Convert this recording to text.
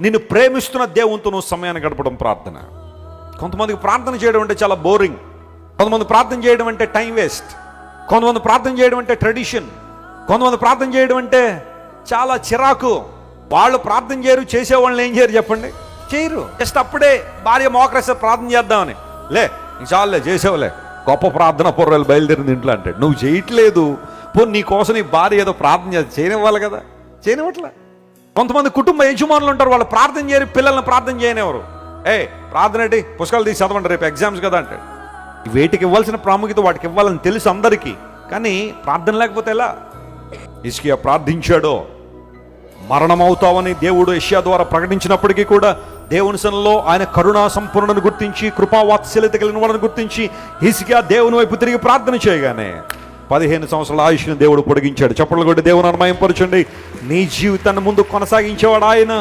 నిన్ను ప్రేమిస్తున్న దేవునితో నువ్వు సమయాన్ని గడపడం ప్రార్థన. కొంతమందికి ప్రార్థన చేయడం అంటే చాలా బోరింగ్, కొంతమంది ప్రార్థన చేయడం అంటే టైం వేస్ట్, కొంతమంది ప్రార్థన చేయడం అంటే ట్రెడిషన్, కొంతమంది ప్రార్థన చేయడం అంటే చాలా చిరాకు. వాళ్ళు ప్రార్థన చేయరు, చేసేవాళ్ళని ఏం చేయరు చెప్పండి? చేయరు. జస్ట్ అప్పుడే భార్య మోకరేస్తే ప్రార్థన చేద్దామని, లే చాలులే చేసేవలే, గొప్ప ప్రార్థన పూర్వాలు బయలుదేరింది ఇంట్లో అంటే నువ్వు చేయట్లేదు. పో నీ కోసం నీ భార్య ఏదో ప్రార్థన చేయనివ్వాలి కదా, చేయనివ్వట్లే. కొంతమంది కుటుంబ యజమానులు ఉంటారు, వాళ్ళు ప్రార్థన చేయరు, పిల్లల్ని ప్రార్థన చేయనివ్వరు. ప్రార్థన ఏంటి, పుస్తకాలు తీసి చదవండి రేపు ఎగ్జామ్స్ కదా అంటే. వేటికి ఇవ్వాల్సిన ప్రాముఖ్యత వాటికి ఇవ్వాలని తెలుసు అందరికీ, కానీ ప్రార్థన లేకపోతే ఎలా? హిజ్కియా ప్రార్థించాడో, మరణమవుతావని దేవుడు యెషయా ద్వారా ప్రకటించినప్పటికీ కూడా దేవుని సన్నిధిలో ఆయన కరుణా సంపూర్ణను గుర్తించి, కృపావాత్సల్యత కలిగిన వాళ్ళని గుర్తించి హిజ్కియా దేవుని వైపు తిరిగి ప్రార్థన చేయగానే 15 సంవత్సరాల ఆయుష్ని దేవుడు పొడిగించాడు. చప్పట్లు కొట్టి దేవుని మహిమపరచండి. నీ జీవితాన్ని ముందు కొనసాగించేవాడు ఆయన.